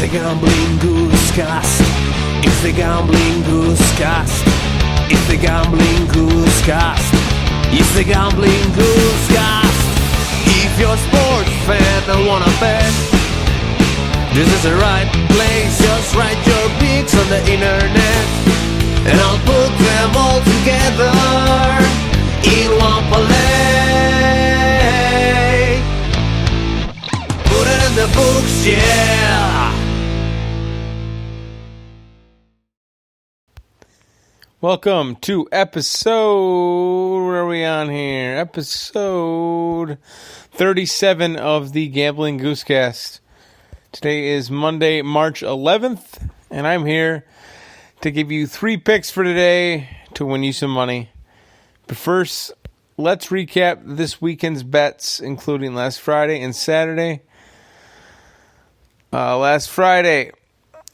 the Gambling Goose Cast. It's the Gambling Goose Cast. It's the Gambling Goose Cast. It's the Gambling Goose Cast. If you're a sports fan and wanna bet, this is the right place. Just write your picks on the internet, and I'll put them all together in one parlay. Put it in the books, yeah. Welcome to episode, where are we on here? Episode 37 of the Gambling Goosecast. Today is Monday, March 11th, and I'm here to give you 3 picks for today to win you some money. But first, let's recap this weekend's bets, including last Friday and Saturday. Last Friday,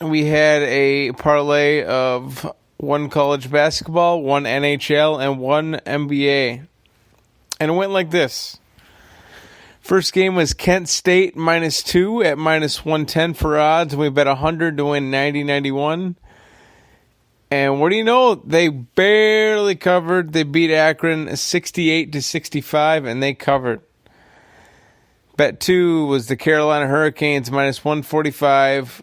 we had a parlay of 1 college basketball, 1 NHL, and 1 NBA. And it went like this. First game was Kent State -2 at -110 for odds. We bet 100 to win 90-91. And what do you know? They barely covered. They beat Akron 68-65, and they covered. Bet 2 was the Carolina Hurricanes -145.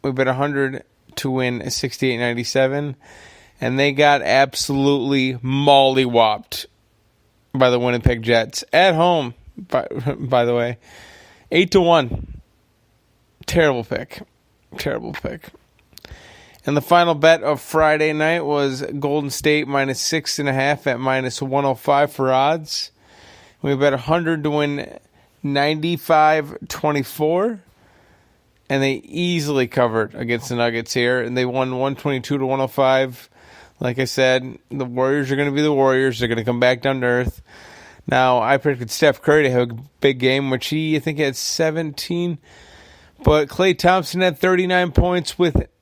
We bet 100 to win 68-97, and they got absolutely mollywopped by the Winnipeg Jets at home. By the way, 8-1. Terrible pick. And the final bet of Friday night was Golden State -6.5 at -105 for odds. We bet 100 to win 95-24. And they easily covered against the Nuggets here. And they won 122-105. Like I said, the Warriors are going to be the Warriors. They're going to come back down to earth. Now, I predicted Steph Curry to have a big game, which I think, had 17. But Klay Thompson had 39 points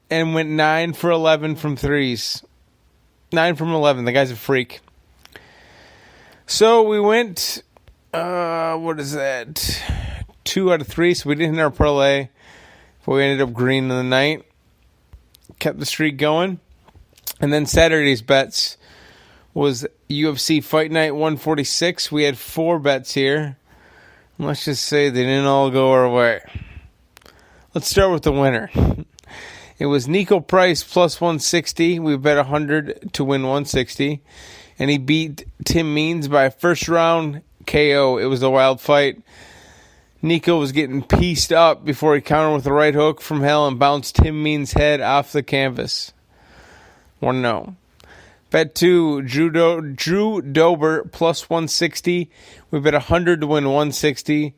and went 9 for 11 from threes. 9 from 11. The guy's a freak. So we went, 2 out of 3. So we didn't hit our parlay. But we ended up green in the night. Kept the streak going. And then Saturday's bets was UFC Fight Night 146. We had 4 bets here. And let's just say they didn't all go our way. Let's start with the winner. It was Nico Price +160. We bet 100 to win 160. And he beat Tim Means by a first round KO. It was a wild fight. Nico was getting pieced up before he countered with a right hook from hell and bounced Tim Means' head off the canvas. 1-0. Bet 2, Drew Dober +160. We bet 100 to win 160.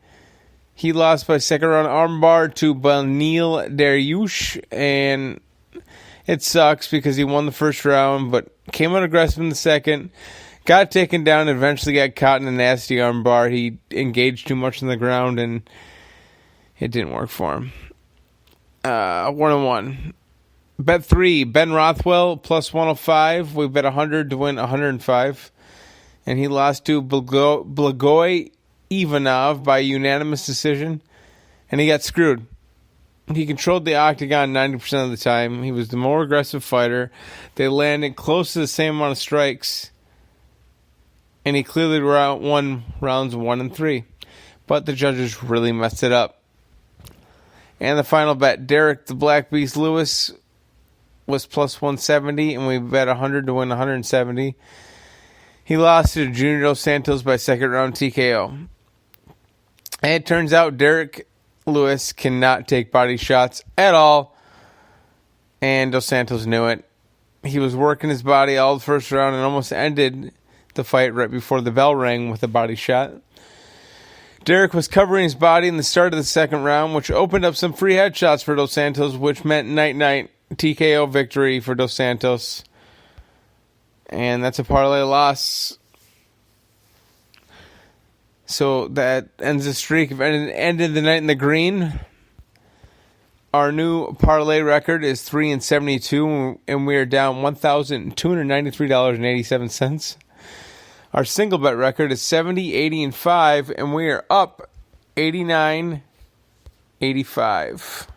He lost by second round armbar to Beneil Dariush, and it sucks because he won the first round, but came out aggressive in the second. Got taken down and eventually got caught in a nasty armbar. He engaged too much on the ground, and it didn't work for him. 1-1. Bet 3, Ben Rothwell +105. We bet 100 to win 105. And he lost to Blagoy Ivanov by unanimous decision. And he got screwed. He controlled the octagon 90% of the time. He was the more aggressive fighter. They landed close to the same amount of strikes. And he clearly won rounds 1 and 3. But the judges really messed it up. And the final bet, Derek the Black Beast Lewis was +170, and we bet 100 to win 170. He lost to Junior Dos Santos by second round TKO. And it turns out Derek Lewis cannot take body shots at all. And Dos Santos knew it. He was working his body all the first round and almost ended the fight right before the bell rang with a body shot. Derek was covering his body in the start of the second round, which opened up some free headshots for Dos Santos, which meant night-night TKO victory for Dos Santos. And that's a parlay loss. So that ends the streak. If it ended the night in the green, our new parlay record is 3-72, and we are down $1,293.87. Our single bet record is 70, 80, and 5, and we are up 89, 85.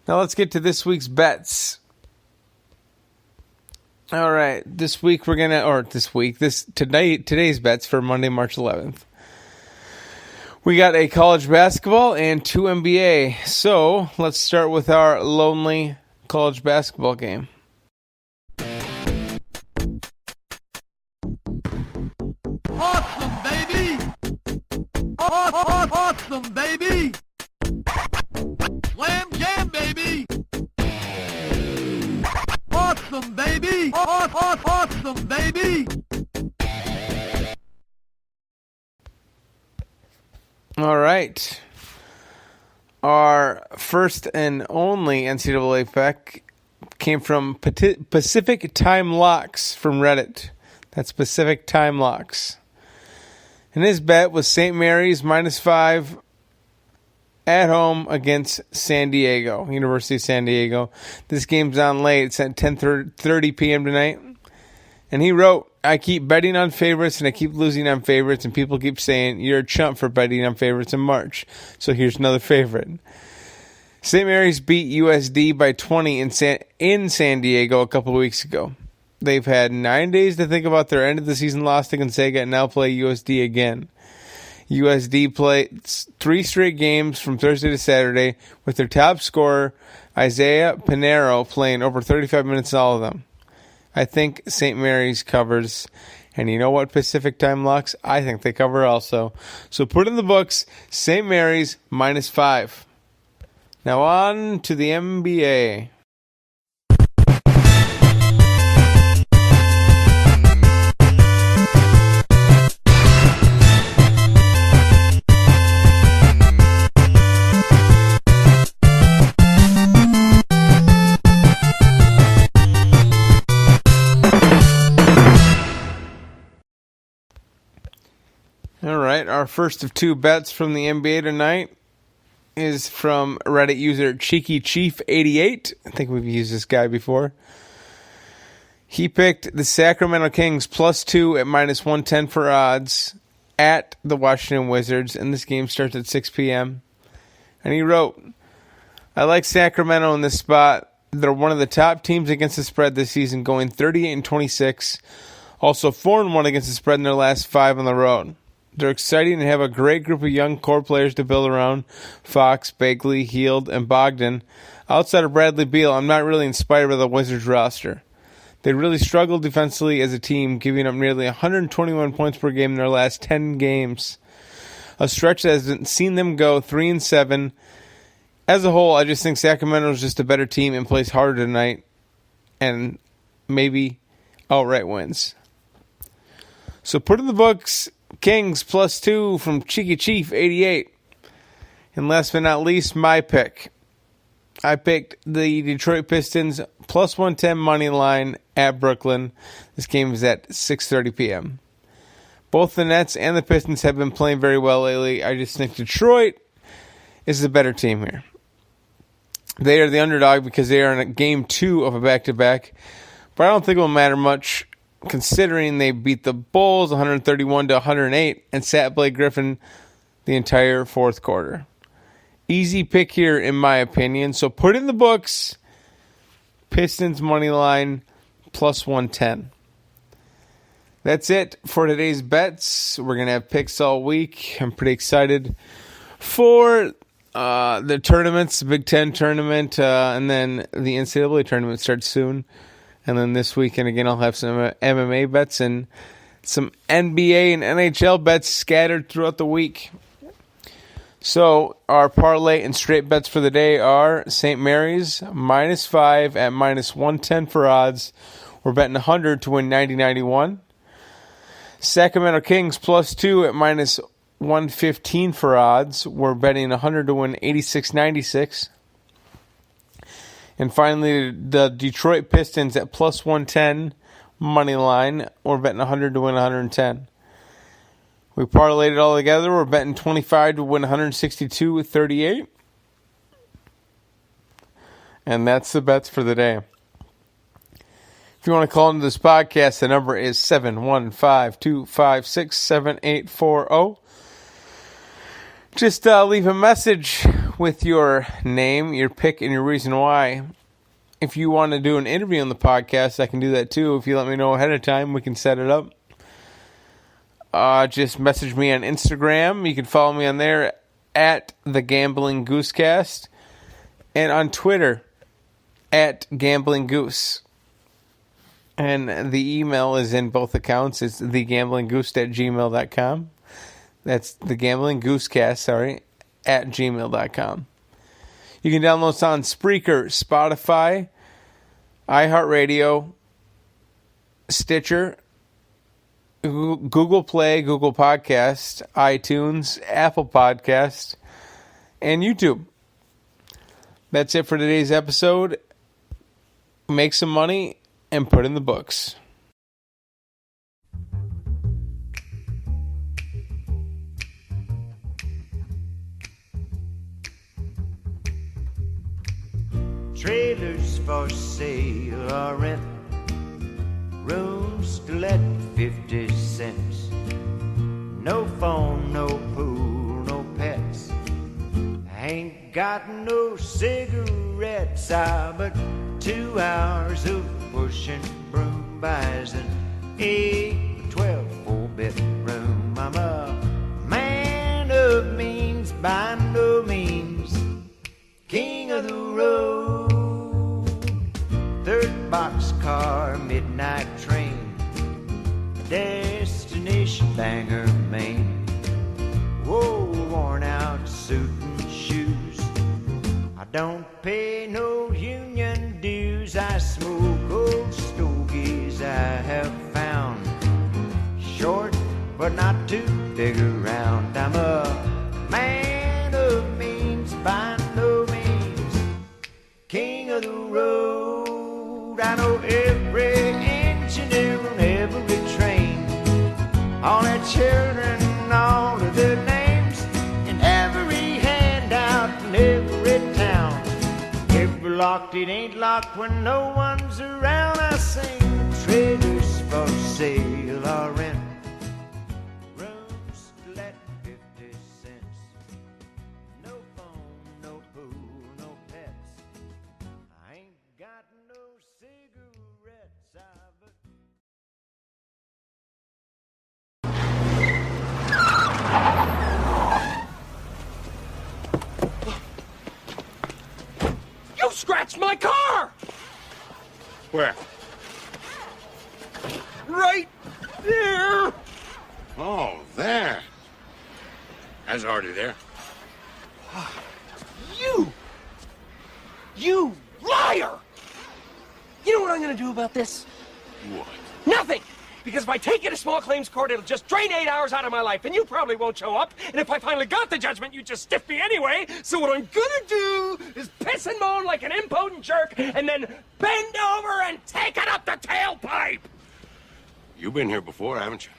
Now let's get to this week's bets. All right, today's bets for Monday, March 11th. We got a college basketball and 2 NBA. So let's start with our lonely college basketball game. Awesome, baby! Awesome, baby! Slam jam, baby! Awesome, baby! Awesome, baby! All right. Our first and only NCAA pick came from Pacific Time Locks from Reddit. That's Pacific Time Locks. And his bet was St. Mary's -5 at home against San Diego, University of San Diego. This game's on late. It's at 10:30 p.m. tonight. And he wrote, I keep betting on favorites and I keep losing on favorites, and people keep saying you're a chump for betting on favorites in March. So here's another favorite. St. Mary's beat USD by 20 in San Diego a couple of weeks ago. They've had 9 days to think about their end of the season loss to Gonzaga and now play USD again. USD played 3 straight games from Thursday to Saturday with their top scorer, Isaiah Pinheiro, playing over 35 minutes in all of them. I think St. Mary's covers. And you know what, Pacific Time Locks? I think they cover also. So put in the books, St. Mary's -5. Now on to the NBA. All right, our first of 2 bets from the NBA tonight is from Reddit user CheekyChief88. I think we've used this guy before. He picked the Sacramento Kings +2 at -110 for odds at the Washington Wizards, and this game starts at 6 p.m. And he wrote, I like Sacramento in this spot. They're one of the top teams against the spread this season, going 38-26. Also 4-1 against the spread in their last 5 on the road. They're exciting and have a great group of young core players to build around. Fox, Bagley, Hield, and Bogdan. Outside of Bradley Beal, I'm not really inspired by the Wizards roster. They really struggled defensively as a team, giving up nearly 121 points per game in their last 10 games. A stretch that has seen them go 3-7. As a whole, I just think Sacramento is just a better team and plays harder tonight, and maybe outright wins. So put in the books, Kings +2 from CheekyChief88. And last but not least, my pick. I picked the Detroit Pistons +110 money line at Brooklyn. This game is at 6:30 p.m. Both the Nets and the Pistons have been playing very well lately. I just think Detroit is the better team here. They are the underdog because they are in game 2 of a back-to-back. But I don't think it will matter much, considering they beat the Bulls 131-108 and sat Blake Griffin the entire fourth quarter. Easy pick here, in my opinion. So put in the books, Pistons money line +110. That's it for today's bets. We're going to have picks all week. I'm pretty excited for the tournaments, the Big Ten tournament, and then the NCAA tournament starts soon. And then this weekend, again, I'll have some MMA bets and some NBA and NHL bets scattered throughout the week. So our parlay and straight bets for the day are St. Mary's -5 at -110 for odds. We're betting 100 to win 90-91. Sacramento Kings +2 at -115 for odds. We're betting 100 to win 86-96. And finally, the Detroit Pistons at +110 money line. We're betting 100 to win 110. We parlayed it all together. We're betting 25 to win 162-38. And that's the bets for the day. If you want to call into this podcast, the number is 715-256-7840. Just leave a message with your name, your pick, and your reason why. If you want to do an interview on the podcast, I can do that too. If you let me know ahead of time, we can set it up. Just message me on Instagram. You can follow me on there at The Gambling Goosecast. And on Twitter at Gambling Goose. And the email is in both accounts. It's thegamblinggoose@gmail.com. That's thegamblinggoosecast, at gmail.com. You can download us on Spreaker, Spotify, iHeartRadio, Stitcher, Google Play, Google Podcast, iTunes, Apple Podcast, and YouTube. That's it for today's episode. Make some money and put in the books. Trailers for sale or rent, rooms to let 50 cents. No phone, no pool, no pets. I ain't got no cigarettes, but 2 hours of pushing broom buys an 8, 12, 4-bedroom. I'm a man of means, by no means king of the road. 3rd boxcar, midnight train, destination Bangor, Maine. Whoa, worn out suit and shoes. I don't pay no union dues. I smoke old stogies I have found. Short, but not too big around. I'm a man of means, by no means king of the road. I know every engineer on every train, all their children, all of their names, and every handout in every town. If we're locked, it ain't locked when no one's around. I sing trailers for sale or rent, rooms to let 50 cents. No phone, no pool, no pets. I ain't got no cigarettes, but You scratched my car! Where? Right there! Oh, there. I was already there. You liar! You know what I'm gonna do about this? What? Nothing! Because if I take you to small claims court, it'll just drain 8 hours out of my life, and you probably won't show up. And if I finally got the judgment, you'd just stiff me anyway. So what I'm gonna do is piss and moan like an impotent jerk, and then bend over and take it up the tailpipe! You've been here before, haven't you?